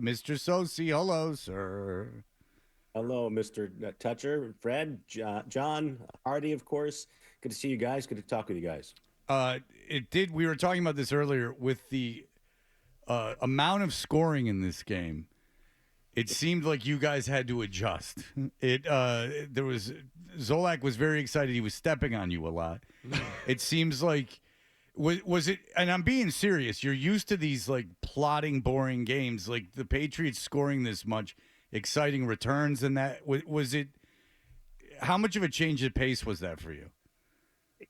Mr. Socci. Hello, sir. Hello, Mr. Toucher, Fred, John, Hardy, of course. Good to see you guys. Good to talk with you guys. Uh, it did. We were talking about this earlier with the amount of scoring in this game. It seemed like you guys had to adjust. There was Zolak was very excited. He was stepping on you a lot. It seems like was it? And I'm being serious. You're used to these like plotting, boring games, like the Patriots scoring this much, exciting returns, and that was it. How much of a change of pace was that for you?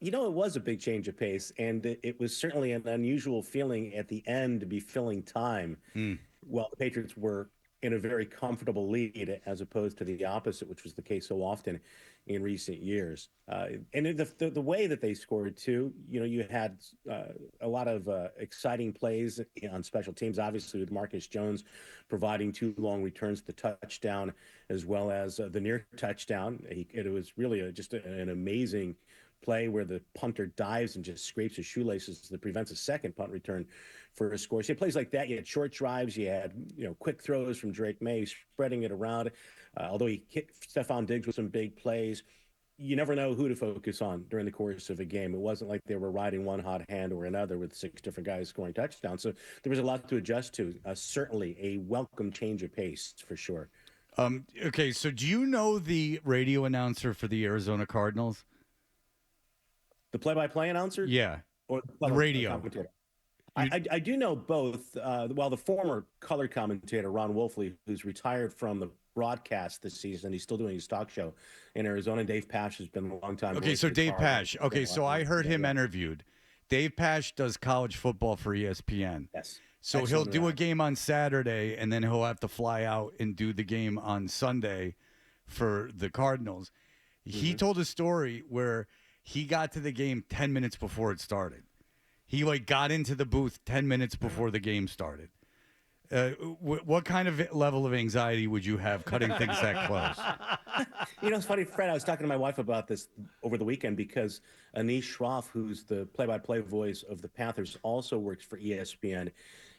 It was a big change of pace, and it was certainly an unusual feeling at the end to be filling time. Mm. Well, the Patriots were in a very comfortable lead as opposed to the opposite, which was the case so often in recent years. And the way that they scored too, you had a lot of exciting plays on special teams, obviously with Marcus Jones providing two long returns, the touchdown as well as the near touchdown. It was really just an amazing play where the punter dives and just scrapes his shoelaces that prevents a second punt return for a score. So you had plays like that. You had short drives. You had quick throws from Drake May, spreading it around. Although he hit Stefon Diggs with some big plays, you never know who to focus on during the course of a game. It wasn't like they were riding one hot hand or another with six different guys scoring touchdowns. So there was a lot to adjust to. Certainly a welcome change of pace for sure. Okay, so do you know the radio announcer for the Arizona Cardinals? The play-by-play announcer Yeah, or the the color radio. commentator? You, I do know both. While the former color commentator, Ron Wolfley, who's retired from the broadcast this season, he's still doing his talk show in Arizona. Dave Pasch has been a long time okay, voice so of the Dave Cardinals. Pash. Okay, so I heard him Yeah. interviewed. Dave Pash does college football for ESPN. Yes. So he'll Excellent do a announcer. game on Saturday, and then he'll have to fly out and do the game on Sunday for the Cardinals. He Mm-hmm. told a story where he got to the game 10 minutes before it started. He like got into the booth 10 minutes before the game started. What kind of level of anxiety would you have cutting things that close? It's funny, Fred. I was talking to my wife about this over the weekend because Anish Shroff, who's the play-by-play voice of the Panthers, also works for ESPN,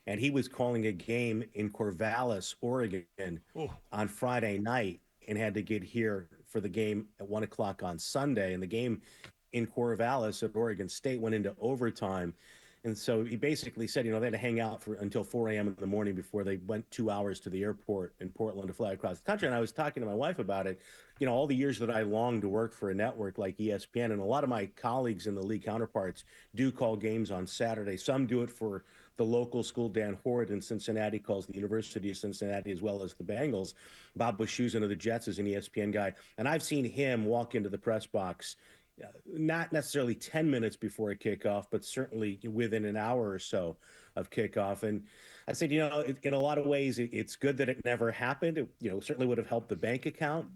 and he was calling a game in Corvallis, Oregon, on Friday night, and had to get here for the game at 1 o'clock on Sunday. And the game in Corvallis at Oregon State went into overtime. And so he basically said, they had to hang out for until 4 a.m. in the morning before they went 2 hours to the airport in Portland to fly across the country. And I was talking to my wife about it, all the years that I longed to work for a network like ESPN. And a lot of my colleagues in the league counterparts do call games on Saturday. Some do it for the local school. Dan Hort in Cincinnati calls the University of Cincinnati as well as the Bengals. Bob Wischusen of the Jets is an ESPN guy. And I've seen him walk into the press box not necessarily 10 minutes before a kickoff, but certainly within an hour or so of kickoff. And I said, in a lot of ways, it's good that it never happened. It, certainly would have helped the bank account,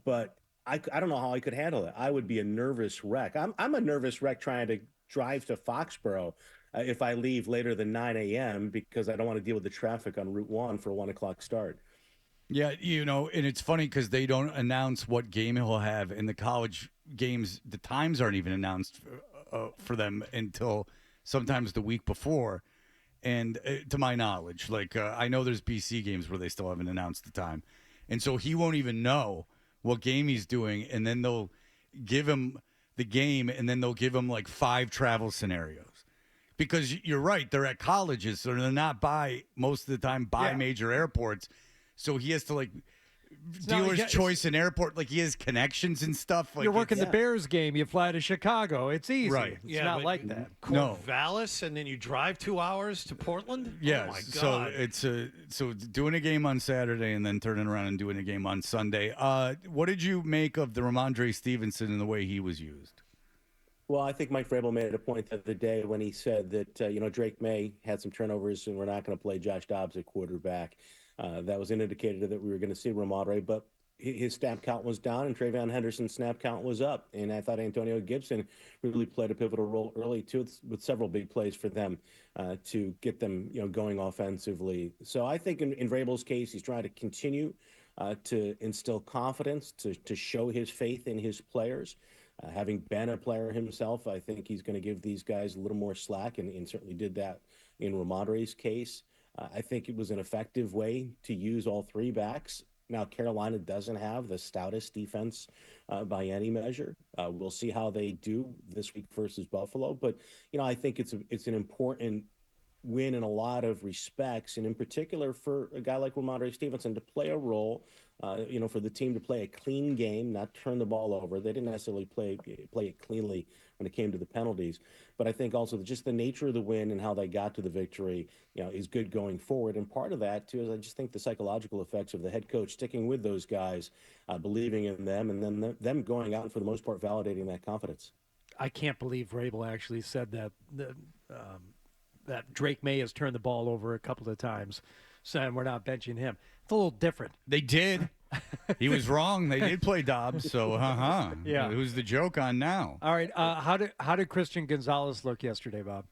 but I don't know how I could handle it. I would be a nervous wreck. I'm a nervous wreck trying to drive to Foxborough if I leave later than 9 a.m. because I don't want to deal with the traffic on Route 1 for a 1 o'clock start. Yeah, and it's funny because they don't announce what game he'll have in the college games. The times aren't even announced for them until sometimes the week before. And to my knowledge, like I know there's BC games where they still haven't announced the time, and so he won't even know what game he's doing, and then they'll give him the game, and then they'll give him like 5 travel scenarios. Because you're right, they're at colleges, so they're not by most of the time by major airports. So he has to like dealer's choice in airport, like he has connections and stuff. Like you're working the Bears game, you fly to Chicago. It's easy. Right. It's not like that. No. Corvallis, and then you drive 2 hours to Portland? Yeah. Oh, my So God. it's so doing a game on Saturday and then turning around and doing a game on Sunday. What did you make of the Rhamondre Stevenson and the way he was used? Well, I think Mike Vrabel made a point the other day when he said that, Drake May had some turnovers and we're not going to play Josh Dobbs at quarterback. That was an indicator that we were going to see Rhamondre, but his snap count was down and Travion Henderson's snap count was up. And I thought Antonio Gibson really played a pivotal role early, too, with several big plays for them to get them, going offensively. So I think in Vrabel's case, he's trying to continue to instill confidence, to show his faith in his players. Having been a player himself, I think he's going to give these guys a little more slack, and certainly did that in Rhamondre's case. I think it was an effective way to use all three backs. Now, Carolina doesn't have the stoutest defense by any measure. We'll see how they do this week versus Buffalo. But, I think it's an important win in a lot of respects, and in particular for a guy like Rhamondre Stevenson to play a role, for the team to play a clean game, not turn the ball over. They didn't necessarily play it cleanly when it came to the penalties, but I think also just the nature of the win and how they got to the victory, is good going forward. And part of that too is I just think the psychological effects of the head coach sticking with those guys, believing in them, and then them going out and for the most part validating that confidence. I can't believe Vrabel actually said that that Drake May has turned the ball over a couple of times, saying we're not benching him. It's a little different. They did. He was wrong. They did play Dobbs, so Yeah. Who's the joke on now? All right. How did Christian Gonzalez look yesterday, Bob?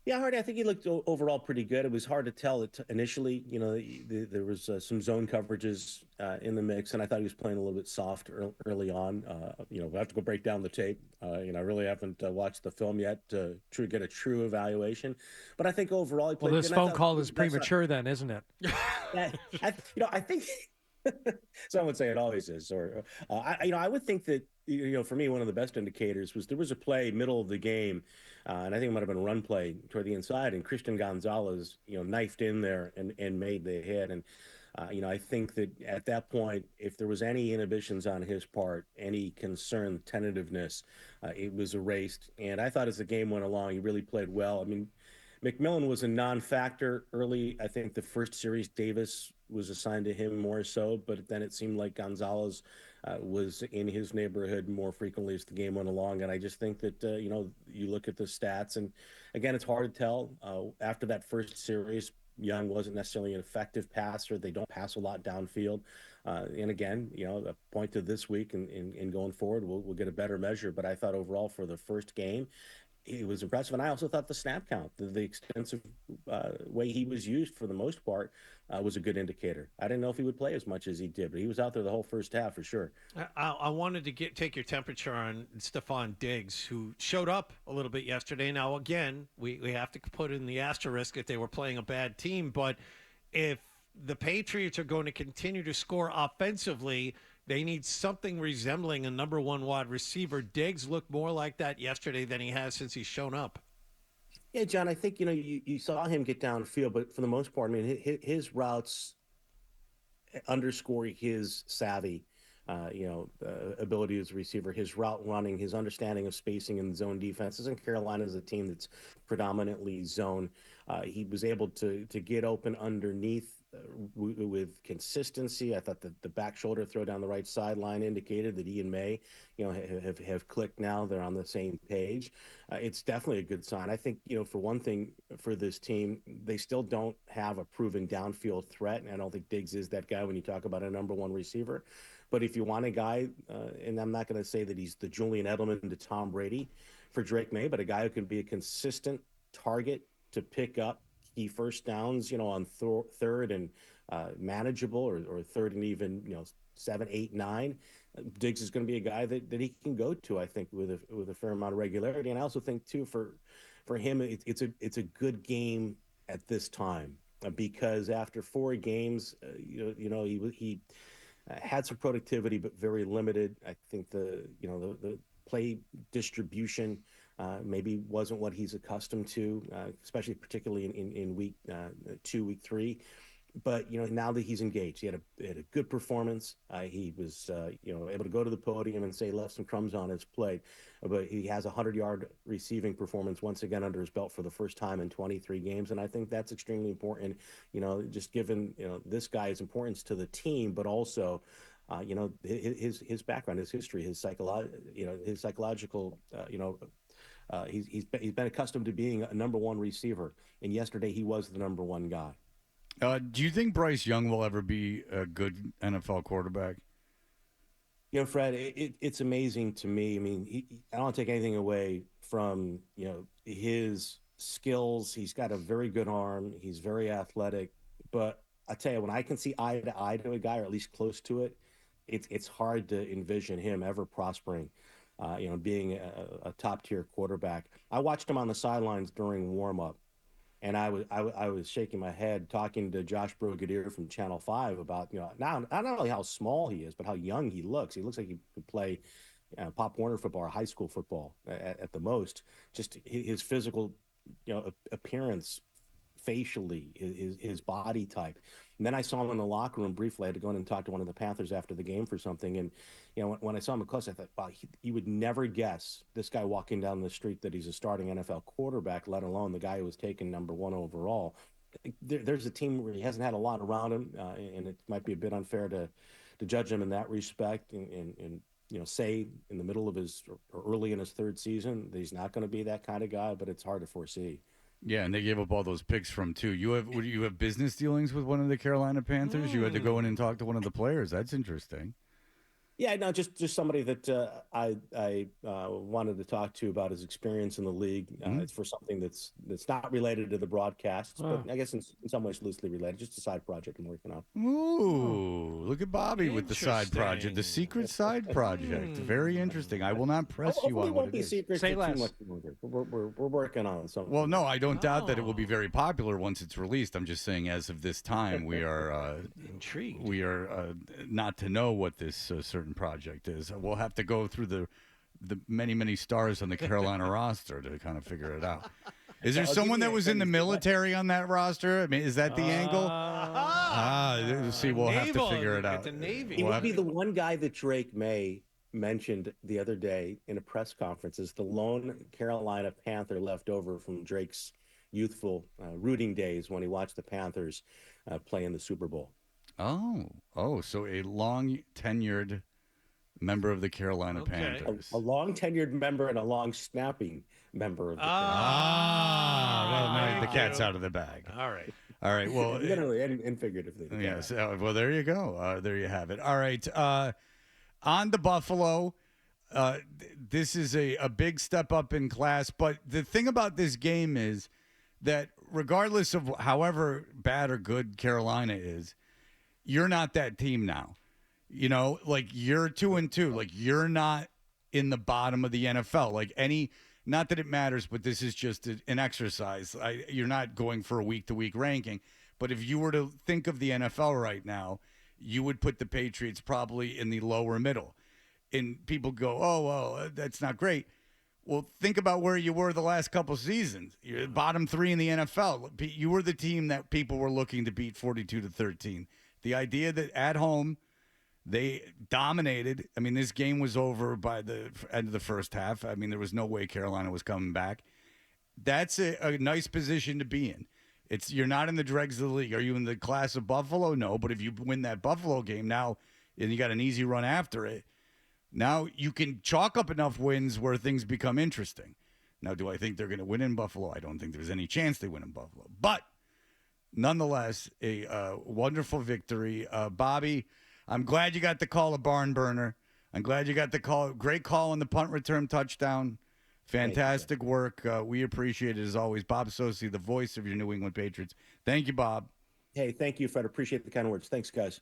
Yeah, Hardy, I think he looked overall pretty good. It was hard to tell initially. There was some zone coverages in the mix, and I thought he was playing a little bit soft early on. We'll have to go break down the tape. I really haven't watched the film yet to get a true evaluation. But I think overall he played Well, this good. phone call is premature then, isn't it? I think some would say it always is. Or I would think that for me, one of the best indicators was there was a play middle of the game, and I think it might have been a run play toward the inside, and Christian Gonzalez knifed in there and made the hit. And I think that at that point, if there was any inhibitions on his part, any concern, tentativeness, it was erased. And I thought as the game went along, he really played well. I mean, McMillan was a non-factor early. I think the first series, Davis was assigned to him more so, but then it seemed like Gonzalez was in his neighborhood more frequently as the game went along. And I just think that, you look at the stats, and again, it's hard to tell. After that first series, Young wasn't necessarily an effective passer. They don't pass a lot downfield. And again, the point to this week and going forward, we'll get a better measure. But I thought overall for the first game, it was impressive. And I also thought the snap count, the extensive way he was used for the most part, was a good indicator. I didn't know if he would play as much as he did, but he was out there the whole first half for sure. I wanted to take your temperature on Stefon Diggs, who showed up a little bit yesterday. Now, again, we have to put in the asterisk if they were playing a bad team, but if the Patriots are going to continue to score offensively, they need something resembling a number one wide receiver. Diggs looked more like that yesterday than he has since he's shown up. Yeah, John, I think, you saw him get downfield, but for the most part, I mean, his routes underscore his savvy, ability as a receiver, his route running, his understanding of spacing and zone defenses. And Carolina is a team that's predominantly zone. He was able to get open underneath with consistency. I thought that the back shoulder throw down the right sideline indicated that he and May, have clicked now. They're on the same page. It's definitely a good sign. I think, for one thing, for this team, they still don't have a proven downfield threat. And I don't think Diggs is that guy when you talk about a number one receiver. But if you want a guy, and I'm not going to say that he's the Julian Edelman to Tom Brady for Drake May, but a guy who can be a consistent target to pick up key first downs, on third and manageable or third and even, 7, 8, 9. Diggs is going to be a guy that he can go to, I think, with a fair amount of regularity. And I also think too, for him, it's a good game at this time because after 4 games, he had some productivity, but very limited. I think the play distribution maybe wasn't what he's accustomed to, especially particularly in week 2, week 3. But now that he's engaged, he had a good performance. He was able to go to the podium and say left some crumbs on his plate. But he has a 100-yard receiving performance once again under his belt for the first time in 23 games, and I think that's extremely important. Just given this guy's importance to the team, but also his background, his history, his psychological. He's been accustomed to being a number one receiver, and yesterday he was the number one guy. Do you think Bryce Young will ever be a good NFL quarterback? Fred, it's amazing to me. I mean, I don't take anything away from, his skills. He's got a very good arm. He's very athletic. But I tell you, when I can see eye to eye to a guy, or at least close to it, it's hard to envision him ever prospering, being a top-tier quarterback. I watched him on the sidelines during warm-up. And I was shaking my head talking to Josh Brigadier from Channel 5 about, not only how small he is, but how young he looks. He looks like he could play Pop Warner football or high school football at the most. Just his physical, appearance, facially, his body type. And then I saw him in the locker room briefly. I had to go in and talk to one of the Panthers after the game for something. And, when I saw him up close, I thought, wow, you would never guess this guy walking down the street that he's a starting NFL quarterback, let alone the guy who was taken number 1 overall. There's a team where he hasn't had a lot around him, and it might be a bit unfair to judge him in that respect and say in the middle of his or early in his 3rd season that he's not going to be that kind of guy, but it's hard to foresee. Yeah, and they gave up all those picks from too. You have business dealings with one of the Carolina Panthers? You had to go in and talk to one of the players. That's interesting. Yeah, no, just somebody that I wanted to talk to about his experience in the league. It's for something that's not related to the broadcasts, but I guess in some ways loosely related. Just a side project I'm working on. Ooh, look at Bobby with the side project, the secret side project. Very interesting. I will not press you on what it is. Say less. We're working on something. Well, no, I don't doubt that it will be very popular once it's released. I'm just saying, as of this time, we are Intrigued. We are not to know what this certain project is. We'll have to go through the many stars on the Carolina roster to kind of figure it out. Is there someone that was in the military on that roster? I mean, is that the angle? See, we'll have to figure it out. The Navy. He would be the one guy that Drake May mentioned the other day in a press conference as the lone Carolina Panther left over from Drake's youthful rooting days when he watched the Panthers play in the Super Bowl. Oh, so a long tenured member of the Carolina Panthers. A long tenured member and a long snapping member of the well, now the cat's out of the bag. All right. Well, literally and figuratively. Yes. Well, there you go. There you have it. All right. On to Buffalo. This is a big step up in class. But the thing about this game is that regardless of however bad or good Carolina is, you're not that team now. Like you're 2-2. Like you're not in the bottom of the NFL. Like not that it matters, but this is just an exercise. You're not going for a week-to-week ranking. But if you were to think of the NFL right now, you would put the Patriots probably in the lower middle. And people go, oh, well, that's not great. Well, think about where you were the last couple seasons. You're bottom 3 in the NFL. You were the team that people were looking to beat 42-13. The idea that at home they dominated. I mean, this game was over by the end of the first half. I mean, there was no way Carolina was coming back. That's a nice position to be in. You're not in the dregs of the league. Are you in the class of Buffalo? No, but if you win that Buffalo game now and you got an easy run after it, now you can chalk up enough wins where things become interesting. Now, do I think they're going to win in Buffalo? I don't think there's any chance they win in Buffalo. But nonetheless, a wonderful victory. Bobby, I'm glad you got to call a barn burner. I'm glad you got the call. Great call on the punt return touchdown. Fantastic work. We appreciate it as always. Bob Socci, the voice of your New England Patriots. Thank you, Bob. Hey, thank you, Fred. Appreciate the kind words. Thanks, guys.